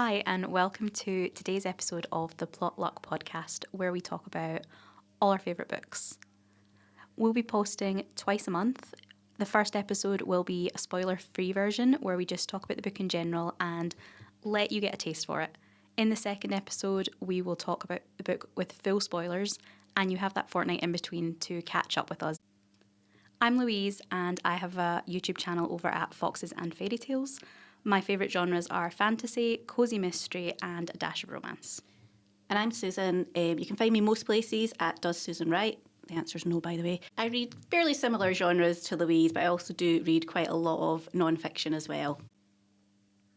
Hi, and welcome to today's episode of the Plot Luck podcast, where we talk about all our favourite books. We'll be posting twice a month. The first episode will be a spoiler-free version, where we just talk about the book in general and let you get a taste for it. In the second episode, we will talk about the book with full spoilers, and you have that fortnight in between to catch up with us. I'm Louise, and I have a YouTube channel over at Foxes and Fairy Tales. My favourite genres are fantasy, cosy mystery, and a dash of romance. And I'm Susan. You can find me most places at Does Susan Write? The answer is no, by the way. I read fairly similar genres to Louise, but I also do read quite a lot of non-fiction as well.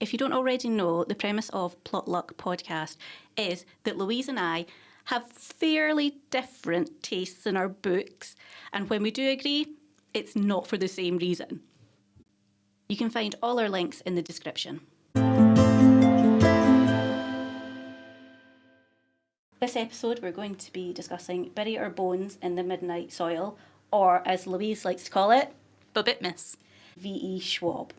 If you don't already know, the premise of Plot Luck podcast is that Louise and I have fairly different tastes in our books, and when we do agree, it's not for the same reason. You can find all our links in the description. This episode, we're going to be discussing Bury Our Bones in the Midnight Soil, or as Louise likes to call it, Bobitmus. V.E. Schwab.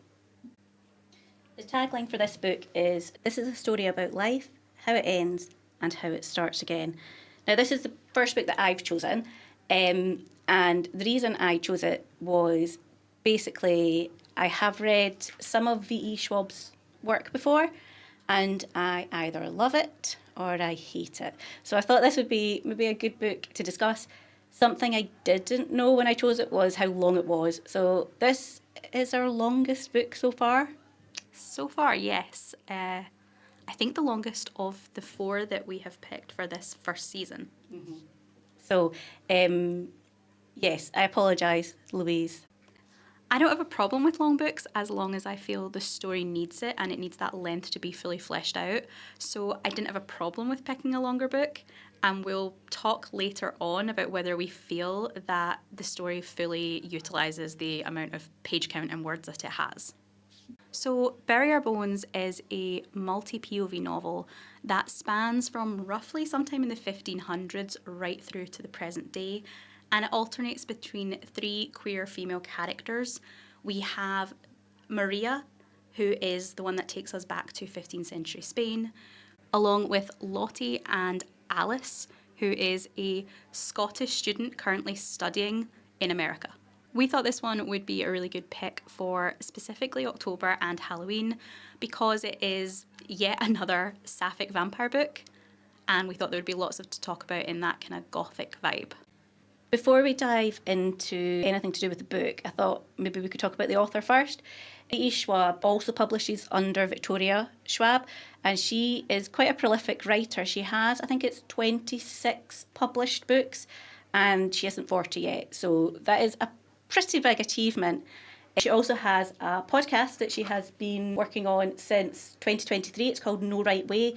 The tagline for this book is, "This is a story about life, how it ends, and how it starts again." Now, this is the first book that I've chosen, and the reason I chose it was basically I have read some of V.E. Schwab's work before, and I either love it or I hate it. So I thought this would be maybe a good book to discuss. Something I didn't know when I chose it was how long it was. So this is our longest book so far. So far, yes. I think the longest of the 4 that we have picked for this first season. Mm-hmm. So, yes, I apologise, Louise. I don't have a problem with long books as long as I feel the story needs it and it needs that length to be fully fleshed out. So I didn't have a problem with picking a longer book, and we'll talk later on about whether we feel that the story fully utilises the amount of page count and words that it has. So Bury Our Bones is a multi-POV novel that spans from roughly sometime in the 1500s right through to the present day, and it alternates between 3 queer female characters. We have Maria, who is the one that takes us back to 15th century Spain, along with Lottie and Alice, who is a Scottish student currently studying in America. We thought this one would be a really good pick for specifically October and Halloween because it is yet another sapphic vampire book, and we thought there would be lots to talk about in that kind of gothic vibe. Before we dive into anything to do with the book, I thought maybe we could talk about the author first. V.E. Schwab also publishes under Victoria Schwab, and she is quite a prolific writer. She has, I think it's 26 published books, and she isn't 40 yet, so that is a pretty big achievement. She also has a podcast that she has been working on since 2023. It's called No Right Way.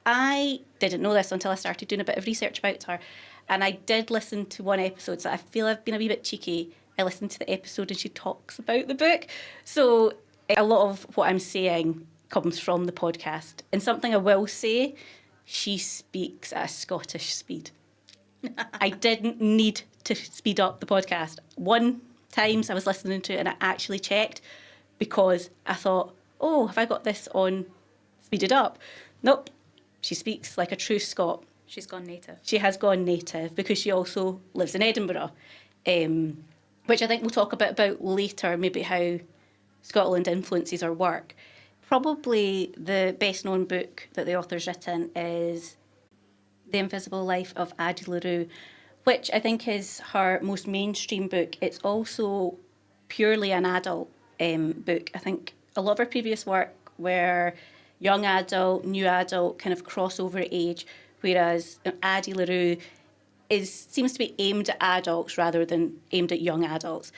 I didn't know this until I started doing a bit of research about her. And I did listen to one episode, so I feel I've been a wee bit cheeky. I listened to the episode and she talks about the book. So a lot of what I'm saying comes from the podcast. And something I will say, she speaks at a Scottish speed. I didn't need to speed up the podcast. One times I was listening to it and I actually checked because I thought, oh, have I got this on speeded up? Nope, she speaks like a true Scot. She's gone native. She has gone native because she also lives in Edinburgh, which I think we'll talk a bit about later, maybe how Scotland influences our work. Probably the best known book that the author's written is The Invisible Life of Addie LaRue, which I think is her most mainstream book. It's also purely an adult book. I think a lot of her previous work were young adult, new adult, kind of crossover age, whereas Addie LaRue seems to be aimed at adults rather than aimed at young adults.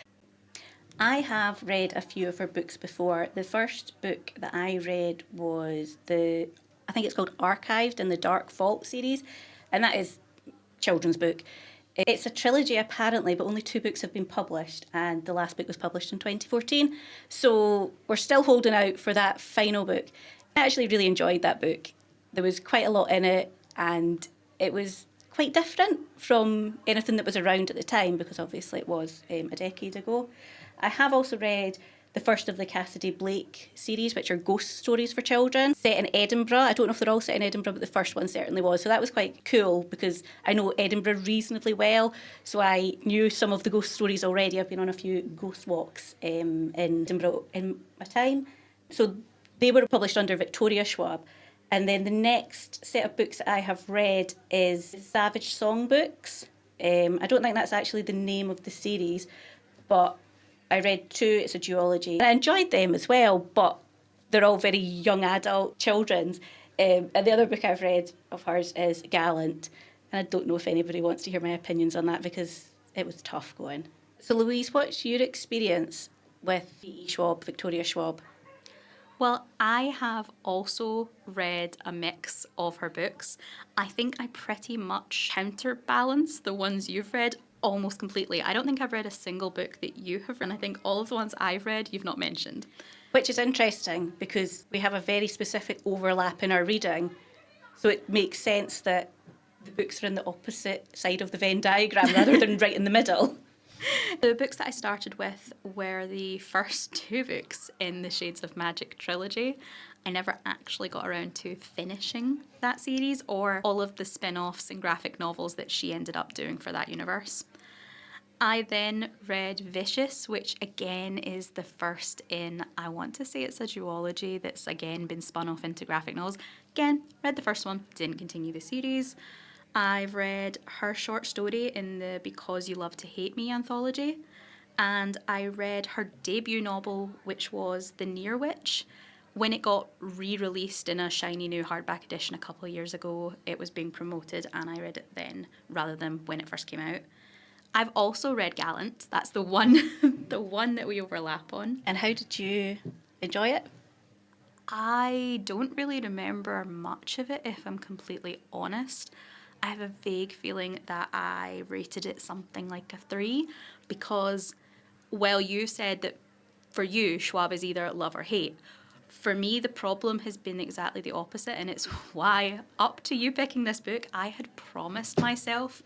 I have read a few of her books before. The first book that I read was I think it's called Archived in the Dark Vault series, and that is a children's book. It's a trilogy apparently, but only 2 books have been published, and the last book was published in 2014. So we're still holding out for that final book. I actually really enjoyed that book. There was quite a lot in it, and it was quite different from anything that was around at the time, because obviously it was a decade ago. I have also read the first of the Cassidy Blake series, which are ghost stories for children, set in Edinburgh. I don't know if they're all set in Edinburgh, but the first one certainly was. So that was quite cool because I know Edinburgh reasonably well. So I knew some of the ghost stories already. I've been on a few ghost walks in Edinburgh in my time. So they were published under Victoria Schwab. And then the next set of books that I have read is Savage Songbooks. I don't think that's actually the name of the series, but I read two. It's a duology. And I enjoyed them as well, but they're all very young adult children's. And the other book I've read of hers is Gallant. And I don't know if anybody wants to hear my opinions on that because it was tough going. So Louise, what's your experience with V.E. Schwab, Victoria Schwab? Well, I have also read a mix of her books. I think I pretty much counterbalance the ones you've read almost completely. I don't think I've read a single book that you have read, and I think all of the ones I've read you've not mentioned. Which is interesting because we have a very specific overlap in our reading. So it makes sense that the books are on the opposite side of the Venn diagram rather than right in the middle. The books that I started with were the first two books in the Shades of Magic trilogy. I never actually got around to finishing that series or all of the spin-offs and graphic novels that she ended up doing for that universe. I then read Vicious, which again is the first in, I want to say it's a duology that's again been spun off into graphic novels. Again, read the first one, didn't continue the series. I've read her short story in the Because You Love to Hate Me anthology, and I read her debut novel, which was The Near Witch. When it got re-released in a shiny new hardback edition a couple of years ago, it was being promoted, and I read it then rather than when it first came out. I've also read Gallant. That's the one, the one that we overlap on. And how did you enjoy it? I don't really remember much of it, if I'm completely honest. I have a vague feeling that I rated it something like a 3 because, well, you said that for you, Schwab is either love or hate. For me, the problem has been exactly the opposite, and it's why, up to you picking this book, I had promised myself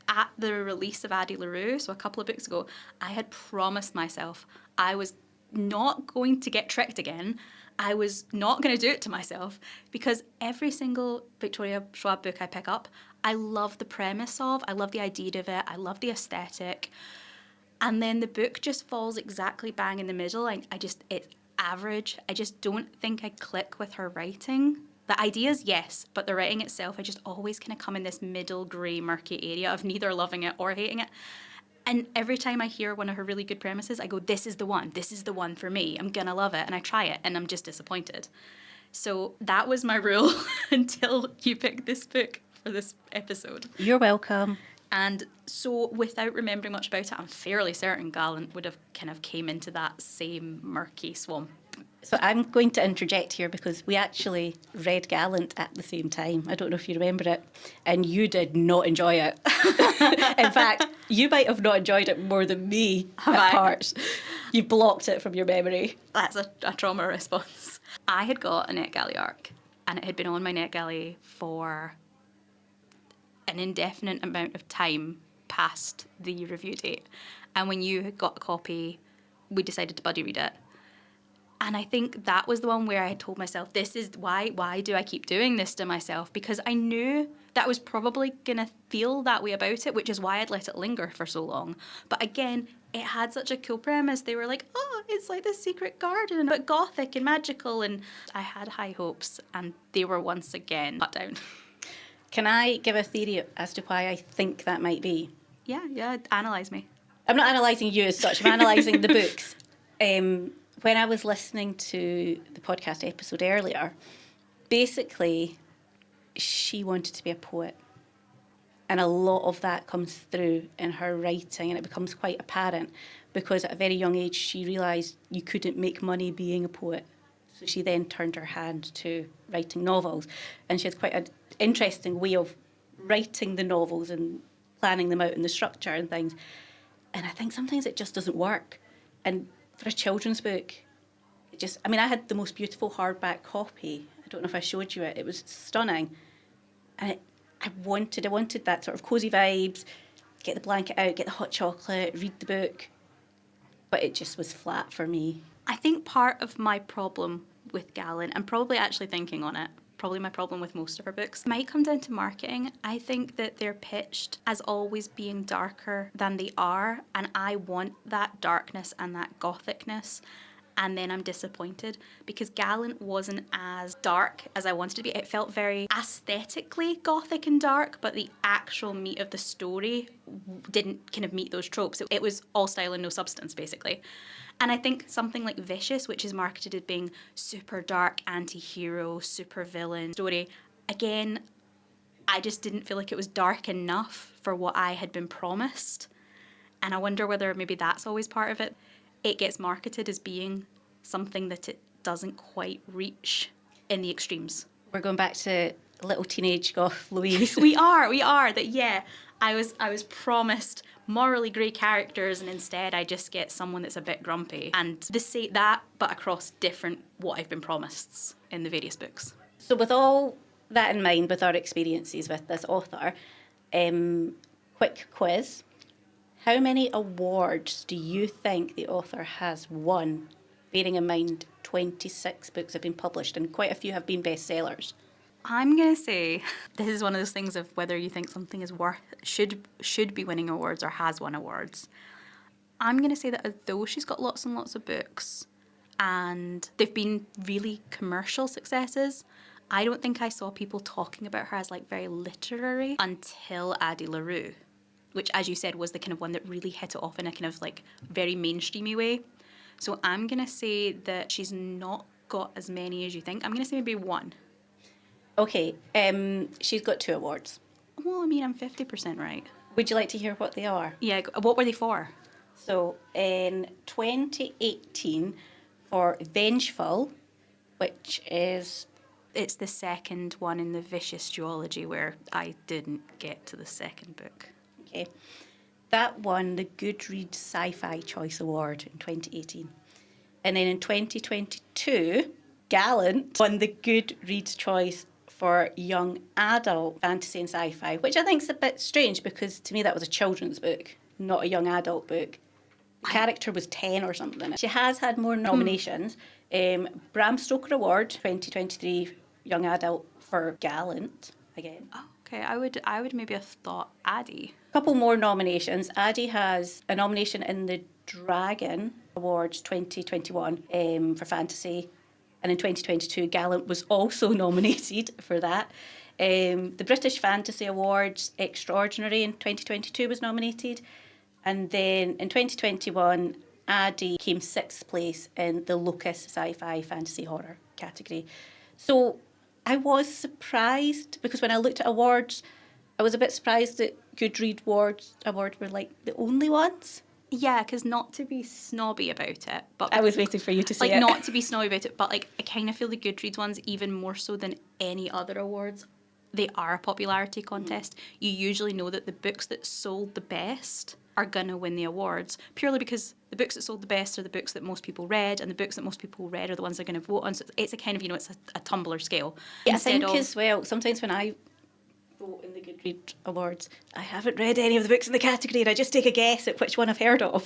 at the release of Addie LaRue, so a couple of books ago, I had promised myself I was not going to get tricked again. I was not going to do it to myself because every single Victoria Schwab book I pick up, I love the premise of, I love the idea of it, I love the aesthetic. And then the book just falls exactly bang in the middle. It's average. I just don't think I click with her writing. The ideas, yes, but the writing itself, I just always kind of come in this middle grey murky area of neither loving it or hating it. And every time I hear one of her really good premises, I go, this is the one for me. I'm going to love it. And I try it and I'm just disappointed. So that was my rule until you picked this book for this episode. You're welcome. And so without remembering much about it, I'm fairly certain Gallant would have kind of came into that same murky swamp. So I'm going to interject here because we actually read Gallant at the same time. I don't know if you remember it. And you did not enjoy it. In fact, you might have not enjoyed it more than me at parts. You blocked it from your memory. That's a trauma response. I had got a NetGalley arc and it had been on my NetGalley for an indefinite amount of time past the review date. And when you had got a copy, we decided to buddy read it. And I think that was the one where I had told myself, this is why do I keep doing this to myself? Because I knew that I was probably going to feel that way about it, which is why I'd let it linger for so long. But again, it had such a cool premise. They were like, oh, it's like this secret garden, but gothic and magical. And I had high hopes, and they were once again cut down. Can I give a theory as to why I think that might be? Yeah, analyse me. I'm not analysing you as such, I'm analysing the books. When I was listening to the podcast episode earlier, basically, she wanted to be a poet. And a lot of that comes through in her writing, and it becomes quite apparent because at a very young age, she realised you couldn't make money being a poet. So she then turned her hand to writing novels. And she has quite an interesting way of writing the novels and planning them out and the structure and things. And I think sometimes it just doesn't work. And for a children's book, I had the most beautiful hardback copy. I don't know if I showed you it. It was stunning. And I wanted that sort of cosy vibes, get the blanket out, get the hot chocolate, read the book. But it just was flat for me. I think part of my problem with Gallon, and probably actually thinking on it, probably my problem with most of her books, might come down to marketing. I think that they're pitched as always being darker than they are, and I want that darkness and that gothicness. And then I'm disappointed because Gallant wasn't as dark as I wanted to be. It felt very aesthetically gothic and dark, but the actual meat of the story didn't kind of meet those tropes. It was all style and no substance, basically. And I think something like Vicious, which is marketed as being super dark, anti-hero, super villain story, again, I just didn't feel like it was dark enough for what I had been promised. And I wonder whether maybe that's always part of it. It gets marketed as being something that it doesn't quite reach in the extremes. We're going back to little teenage goth Louise. we are. That, yeah, I was promised morally grey characters, and instead I just get someone that's a bit grumpy. And they say that, but across different what I've been promised in the various books. So with all that in mind, with our experiences with this author, quick quiz. How many awards do you think the author has won? Bearing in mind 26 books have been published and quite a few have been bestsellers. I'm going to say this is one of those things of whether you think something is should be winning awards or has won awards. I'm going to say that although she's got lots and lots of books and they've been really commercial successes, I don't think I saw people talking about her as like very literary until Addie LaRue, which, as you said, was the kind of one that really hit it off in a kind of like very mainstreamy way. So I'm going to say that she's not got as many as you think. I'm going to say maybe one. Okay, she's got 2 awards. Well, I mean, I'm 50% right. Would you like to hear what they are? Yeah, what were they for? So in 2018 for Vengeful, which is... It's the second one in the Vicious duology where I didn't get to the second book. Okay. That won the Goodreads Sci-Fi Choice Award in 2018. And then in 2022, Gallant won the Goodreads Choice for Young Adult Fantasy and Sci-Fi, which I think is a bit strange because to me that was a children's book, not a young adult book. The character was 10 or something. She has had more nominations. Bram Stoker Award 2023 Young Adult for Gallant again. Oh, okay, I would maybe have thought Addie. Couple more nominations. Addie has a nomination in the Dragon Awards 2021 for fantasy, and in 2022 Gallant was also nominated for that. The British Fantasy Awards Extraordinary in 2022 was nominated, and then in 2021 Addie came 6th place in the Locus Sci-Fi Fantasy Horror category. So I was surprised because when I looked at awards, I was a bit surprised that Goodreads awards were like the only ones. Yeah, because not to be snobby about it, but I was waiting for you to say like it. not to be snobby about it, but like I kind of feel the Goodreads ones, even more so than any other awards, they are a popularity contest. You usually know that the books that sold the best are gonna win the awards purely because the books that sold the best are the books that most people read, and the books that most people read are the ones they're going to vote on. So it's a kind of, it's a Tumblr scale. Yeah, I think as well, sometimes when I vote in the Goodreads Awards, I haven't read any of the books in the category and I just take a guess at which one I've heard of.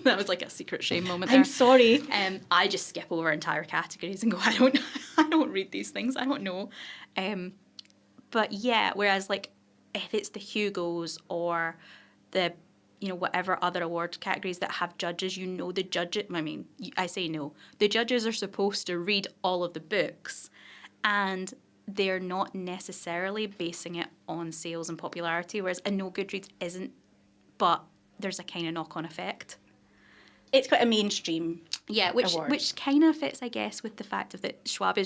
That was like a secret shame moment there. I'm sorry. I just skip over entire categories and go, I don't read these things, I don't know. But yeah, whereas like if it's the Hugos or the whatever other award categories that have judges, the judges, I say no. The judges are supposed to read all of the books and they're not necessarily basing it on sales and popularity, whereas I know Goodreads isn't, but there's a kind of knock-on effect. It's quite a mainstream award. Which kind of fits, I guess, with the fact of that Schwab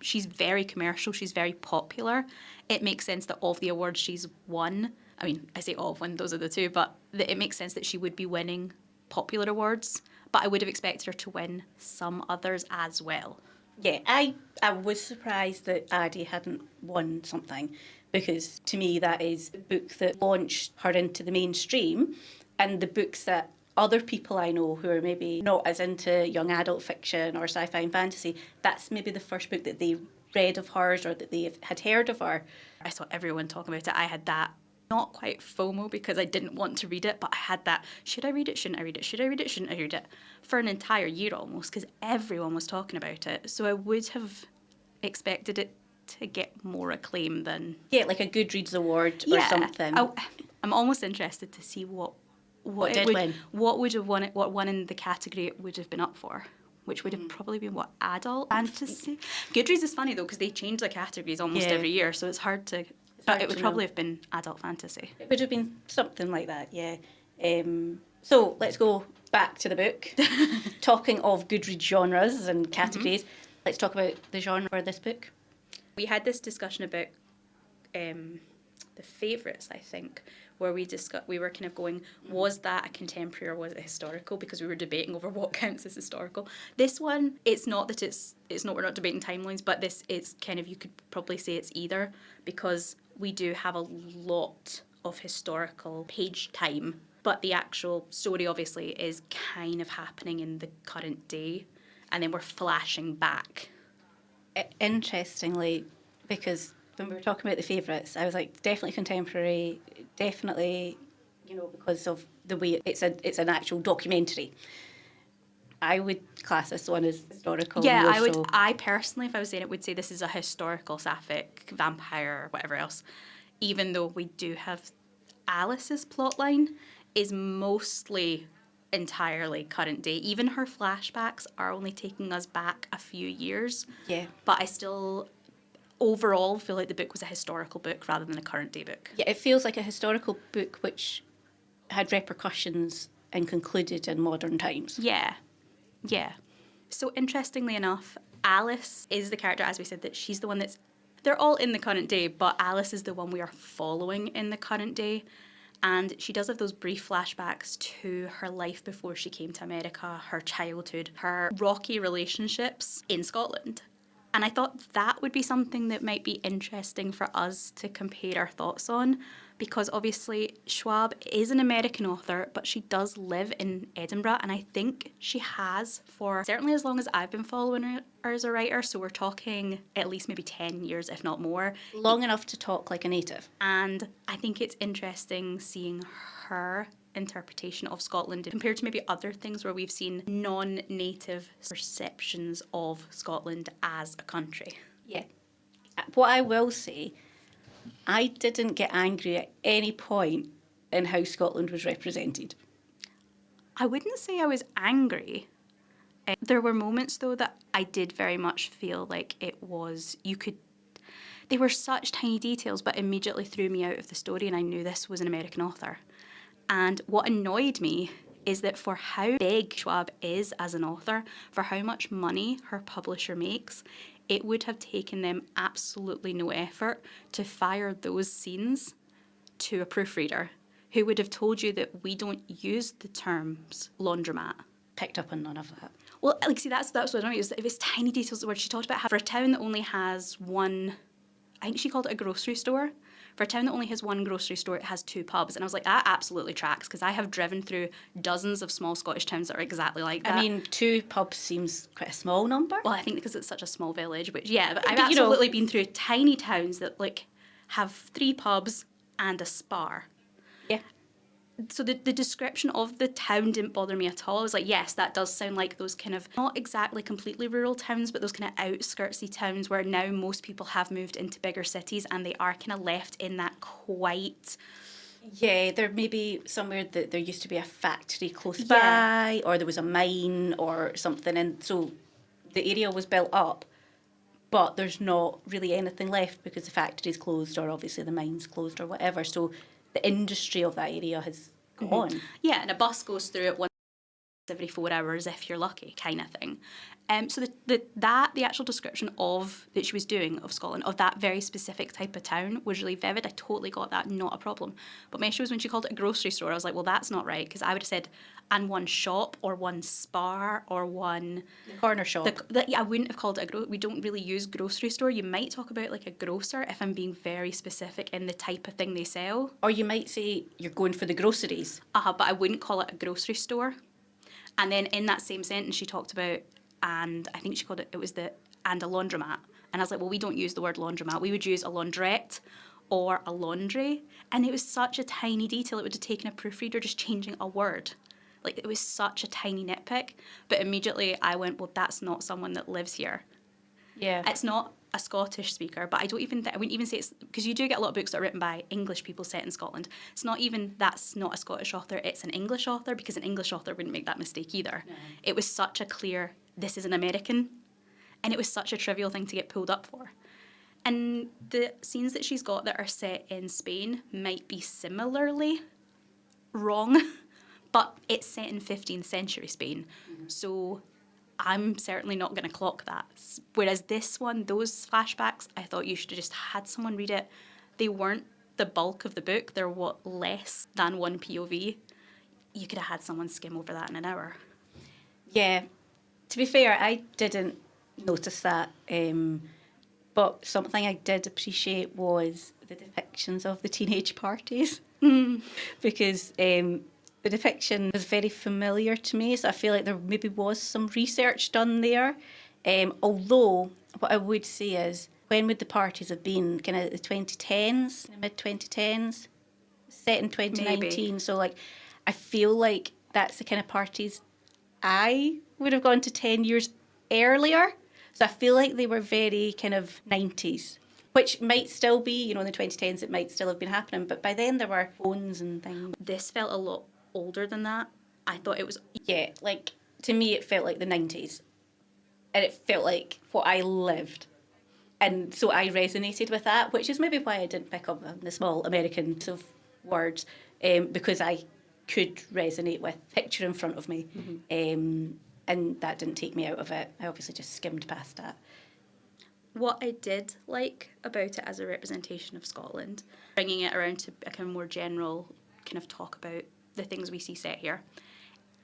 she's very commercial, she's very popular. It makes sense that of the awards she's won, I say of when those are the two, but it makes sense that she would be winning popular awards. But I would have expected her to win some others as well. Yeah, I was surprised that Addie hadn't won something because to me that is the book that launched her into the mainstream, and the books that other people I know who are maybe not as into young adult fiction or sci-fi and fantasy, that's maybe the first book that they read of hers or that they had heard of her. I saw everyone talking about it. I had that not quite FOMO because I didn't want to read it, but I had that, should I read it, shouldn't I read it, should I read it, shouldn't I read it, for an entire year almost, because everyone was talking about it. So I would have expected it to get more acclaim than... Yeah, like a Goodreads award or something. I'm almost interested to see what did win. What would have won it, what one in the category it would have been up for, which would have probably been what, adult fantasy? Goodreads is funny though because they change the categories almost every year, so it's hard to. But it would probably have been adult fantasy. It would have been something like that, yeah. So let's go back to the book. Talking of Goodreads genres and categories, let's talk about the genre for this book. We had this discussion about the favourites, I think, where we were kind of going, was that a contemporary or was it historical? Because we were debating over what counts as historical. This one, it's not that we're not debating timelines, but this is kind of, you could probably say it's either, because we do have a lot of historical page time, but the actual story obviously is kind of happening in the current day, and then we're flashing back. Interestingly, because when we were talking about the favourites, I was like, definitely contemporary, definitely, because of the way it's an actual documentary. I would class this one as historical. Yeah, I would. I personally, if I was saying it, would say this is a historical sapphic, vampire, whatever else. Even though we do have Alice's plotline is mostly entirely current day. Even her flashbacks are only taking us back a few years. Yeah. But I still overall feel like the book was a historical book rather than a current day book. Yeah, it feels like a historical book which had repercussions and concluded in modern times. Yeah. Yeah. So interestingly enough, Alice is the character, as we said, that she's the one they're all in the current day, but Alice is the one we are following in the current day. And she does have those brief flashbacks to her life before she came to America, her childhood, her rocky relationships in Scotland. And I thought that would be something that might be interesting for us to compare our thoughts on, because obviously Schwab is an American author, but she does live in Edinburgh, and I think she has for certainly as long as I've been following her as a writer, so we're talking at least maybe 10 years, if not more. Long enough to talk like a native. And I think it's interesting seeing her interpretation of Scotland compared to maybe other things where we've seen non-native perceptions of Scotland as a country. Yeah. What I will say, I didn't get angry at any point in how Scotland was represented. I wouldn't say I was angry. There were moments though that I did very much feel like they were such tiny details but immediately threw me out of the story, and I knew this was an American author. And what annoyed me is that for how big Schwab is as an author, for how much money her publisher makes, it would have taken them absolutely no effort to fire those scenes to a proofreader who would have told you that we don't use the terms laundromat. Picked up on none of that. Well, like, see, that's what annoyed me, is that it was tiny details where she talked about how for a town that only has one, I think she called it a grocery store. For a town that only has one grocery store, it has 2 pubs. And I was like, that absolutely tracks, because I have driven through dozens of small Scottish towns that are exactly like that. I mean, 2 pubs seems quite a small number. Well, I think because it's such a small village, which, yeah, but I've absolutely been through tiny towns that, like, have 3 pubs and a spar. Yeah. So the description of the town didn't bother me at all. I was like, yes, that does sound like those kind of, not exactly completely rural towns, but those kind of outskirtsy towns where now most people have moved into bigger cities and they are kind of left in that quite... Yeah, there may be somewhere that there used to be a factory close by, or there was a mine or something, and so the area was built up, but there's not really anything left because the factory's closed, or obviously the mine's closed or whatever, so the industry of that area has gone. Yeah, and a bus goes through it once every 4 hours if you're lucky, kind of thing. So the actual description of that she was doing of Scotland, of that very specific type of town, was really vivid. I totally got that, not a problem. But my issue was when she called it a grocery store, I was like, well, that's not right, because I would have said, and one shop, or one spar, or one... The corner shop. I wouldn't have called it we don't really use grocery store. You might talk about like a grocer if I'm being very specific in the type of thing they sell. Or you might say you're going for the groceries. But I wouldn't call it a grocery store. And then in that same sentence, she talked about, and I think she called it, and a laundromat. And I was like, well, we don't use the word laundromat. We would use a laundrette or a laundry. And it was such a tiny detail. It would have taken a proofreader just changing a word. Like, it was such a tiny nitpick. But immediately I went, well, that's not someone that lives here. Yeah. It's not a Scottish speaker, but I wouldn't even say it's, because you do get a lot of books that are written by English people set in Scotland. It's not even, that's not a Scottish author, it's an English author, because an English author wouldn't make that mistake either. No. It was such a clear, this is an American, and it was such a trivial thing to get pulled up for. And the scenes that she's got that are set in Spain might be similarly wrong, but it's set in 15th century Spain. Mm-hmm. So I'm certainly not going to clock that. Whereas this one, those flashbacks, I thought you should have just had someone read it. They weren't the bulk of the book. They're less than one POV. You could have had someone skim over that in an hour. Yeah. To be fair, I didn't notice that. But something I did appreciate was the depictions of the teenage parties. Because the depiction was very familiar to me, so I feel like there maybe was some research done there. Although, what I would say is, when would the parties have been? Kind of the 2010s, mid-2010s? Set in 2019. Maybe. So, like, I feel like that's the kind of parties I would have gone to 10 years earlier. So I feel like they were very kind of 90s, which might still be, in the 2010s, it might still have been happening. But by then there were phones and things. This felt a lot older than that. I thought it was... Yeah, like, to me it felt like the 90s. And it felt like what I lived. And so I resonated with that, which is maybe why I didn't pick up the small American sort of words, because I could resonate with the picture in front of me. Mm-hmm. And that didn't take me out of it. I obviously just skimmed past that. What I did like about it as a representation of Scotland, bringing it around to a kind of more general kind of talk about the things we see set here,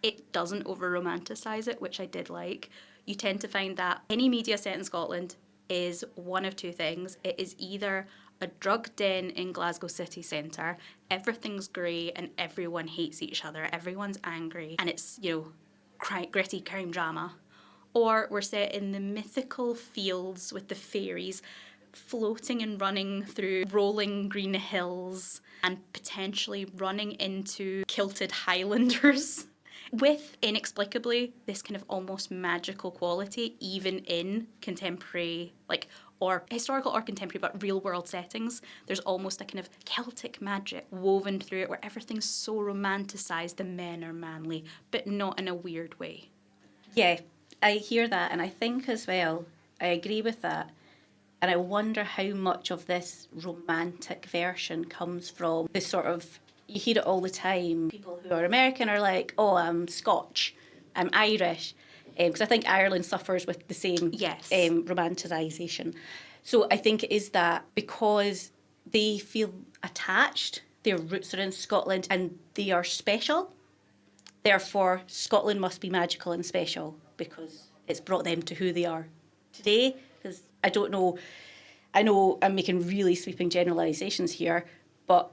it doesn't over-romanticise it, which I did like. You tend to find that any media set in Scotland is one of two things. It is either a drug den in Glasgow city centre, everything's grey and everyone hates each other, everyone's angry, and it's, gritty crime drama. Or we're set in the mythical fields with the fairies floating and running through rolling green hills and potentially running into kilted Highlanders with, inexplicably, this kind of almost magical quality, even in contemporary, or historical or contemporary, but real world settings. There's almost a kind of Celtic magic woven through it where everything's so romanticised, the men are manly, but not in a weird way. Yeah, I hear that, and I think as well, I agree with that. And I wonder how much of this romantic version comes from this sort of, you hear it all the time, people who are American are like, oh, I'm Scotch, I'm Irish, because I think Ireland suffers with the same romanticisation. So I think it is that because they feel attached, their roots are in Scotland and they are special, therefore Scotland must be magical and special because it's brought them to who they are today. Because I know I'm making really sweeping generalisations here, but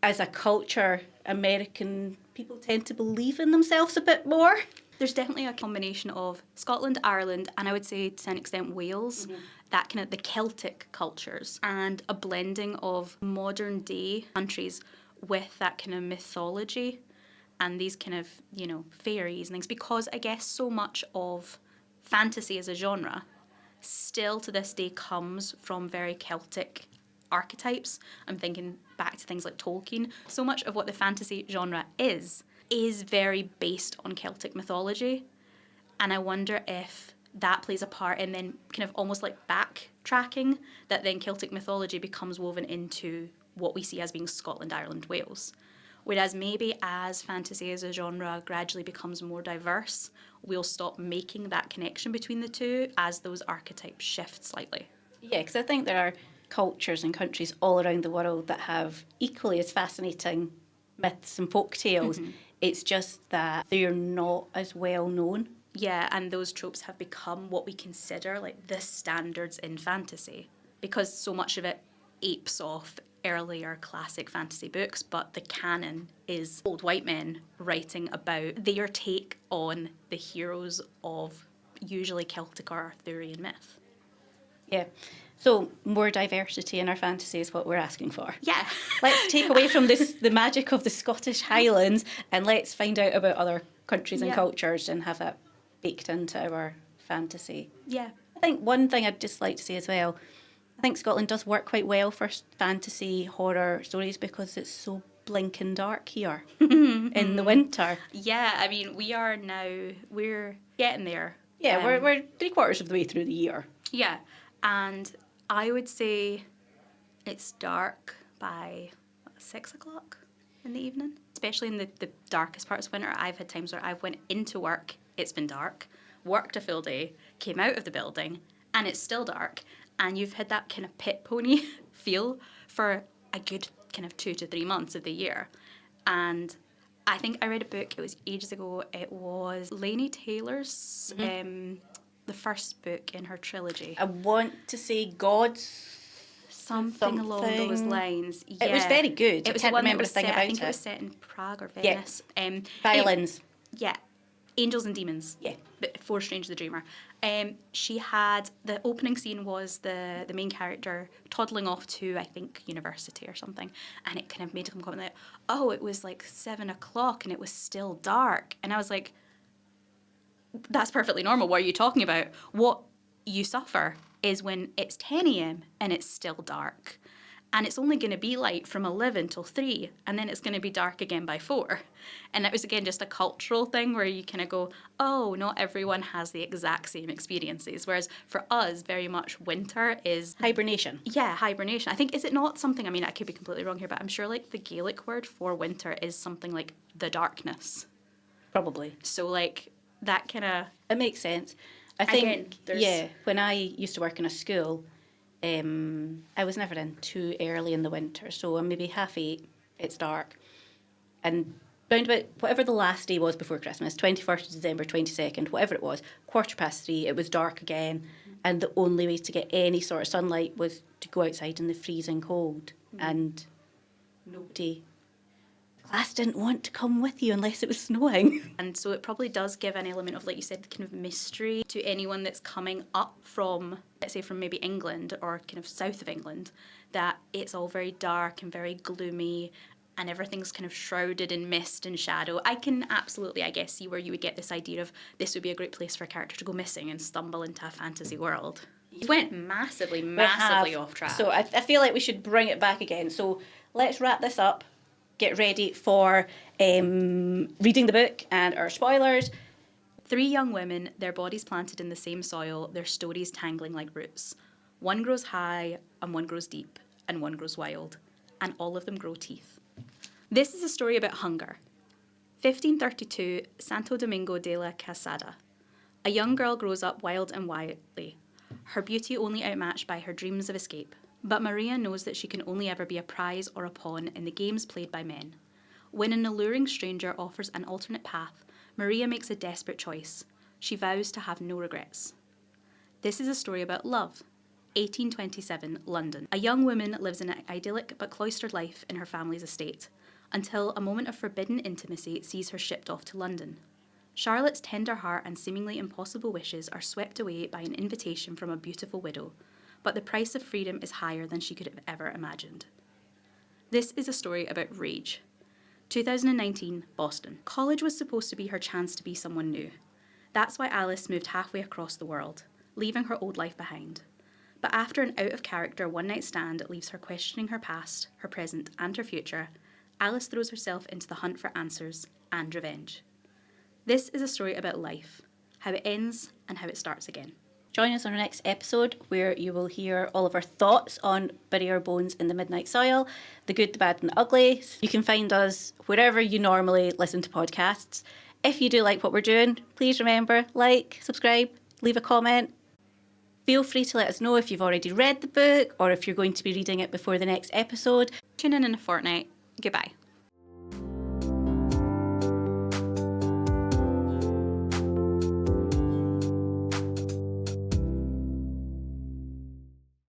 as a culture, American people tend to believe in themselves a bit more. There's definitely a combination of Scotland, Ireland, and I would say to an extent Wales, that kind of the Celtic cultures, and a blending of modern day countries with that kind of mythology and these kind of, fairies and things, because I guess so much of fantasy as a genre still to this day comes from very Celtic archetypes. I'm thinking back to things like Tolkien. So much of what the fantasy genre is very based on Celtic mythology. And I wonder if that plays a part in then kind of almost like backtracking, that then Celtic mythology becomes woven into what we see as being Scotland, Ireland, Wales. Whereas maybe as fantasy as a genre gradually becomes more diverse, we'll stop making that connection between the two as those archetypes shift slightly. Yeah, because I think there are cultures and countries all around the world that have equally as fascinating myths and folk tales. Mm-hmm. It's just that they're not as well known. Yeah, and those tropes have become what we consider like the standards in fantasy, because so much of it apes off earlier classic fantasy books, but the canon is old white men writing about their take on the heroes of usually Celtic or Arthurian myth. Yeah, So more diversity in our fantasy is what we're asking for. Yeah. Let's take away from the magic of the Scottish Highlands and let's find out about other countries and cultures and have that baked into our fantasy. Yeah. I think one thing I'd just like to say as well, I think Scotland does work quite well for fantasy horror stories because it's so blinking dark here in the winter. Yeah, I mean, we're getting there. Yeah, we're 3/4 of the way through the year. Yeah, and I would say it's dark by 6 o'clock in the evening, especially in the darkest parts of winter. I've had times where I've went into work, it's been dark, worked a full day, came out of the building, and it's still dark. And you've had that kind of pit pony feel for a good kind of 2 to 3 months of the year. And I think I read a book, it was ages ago, it was Laini Taylor's, the first book in her trilogy. I want to say God's Something along those lines. Yeah. It was very good. It was I can't one remember that was a thing set, about I think it. it was set in Prague or Venice. Violins. Yeah. Angels and Demons. Yeah. Before Strange the Dreamer. She had, the opening scene was the main character toddling off to, I think, university or something. And it kind of made him comment like, oh, it was like 7 o'clock and it was still dark. And I was like, that's perfectly normal. What are you talking about? What you suffer is when it's 10 a.m. and it's still dark. And it's only going to be light from 11 till 3, and then it's going to be dark again by 4. And that was, again, just a cultural thing where you kind of go, oh, not everyone has the exact same experiences. Whereas for us, very much winter is... Hibernation. Yeah, hibernation. I think, is it not something, I mean, I could be completely wrong here, but I'm sure like the Gaelic word for winter is something like the darkness. Probably. So like that kind of... It makes sense. I think, again, when I used to work in a school... I was never in too early in the winter, so I'm maybe 8:30, it's dark. And round about whatever the last day was before Christmas, 21st of December, 22nd, whatever it was, 3:15, it was dark again. And the only way to get any sort of sunlight was to go outside in the freezing cold. And nobody... class didn't want to come with you unless it was snowing. And so it probably does give an element of, like you said, kind of mystery to anyone that's coming up from, let's say, from maybe England or kind of south of England, that it's all very dark and very gloomy and everything's kind of shrouded in mist and shadow. I can absolutely, I guess, see where you would get this idea of this would be a great place for a character to go missing and stumble into a fantasy world. You went massively off track. So I feel like we should bring it back again. So let's wrap this up. Get ready for reading the book and our spoilers. 3 young women, their bodies planted in the same soil, their stories tangling like roots. One grows high, and one grows deep, and one grows wild, and all of them grow teeth. This is a story about hunger. 1532, Santo Domingo de la Casada. A young girl grows up wild and wily, her beauty only outmatched by her dreams of escape. But Maria knows that she can only ever be a prize or a pawn in the games played by men. When an alluring stranger offers an alternate path, Maria makes a desperate choice. She vows to have no regrets. This is a story about love. 1827, London. A young woman lives an idyllic but cloistered life in her family's estate, until a moment of forbidden intimacy sees her shipped off to London. Charlotte's tender heart and seemingly impossible wishes are swept away by an invitation from a beautiful widow, but the price of freedom is higher than she could have ever imagined. This is a story about rage. 2019, Boston. College was supposed to be her chance to be someone new. That's why Alice moved halfway across the world, leaving her old life behind. But after an out-of-character one-night stand leaves her questioning her past, her present, and her future, Alice throws herself into the hunt for answers and revenge. This is a story about life, how it ends and how it starts again. Join us on our next episode where you will hear all of our thoughts on Bury Our Bones in the Midnight Soil, the good, the bad and the ugly. You can find us wherever you normally listen to podcasts. If you do like what we're doing, please remember, like, subscribe, leave a comment. Feel free to let us know if you've already read the book or if you're going to be reading it before the next episode. Tune in a fortnight. Goodbye.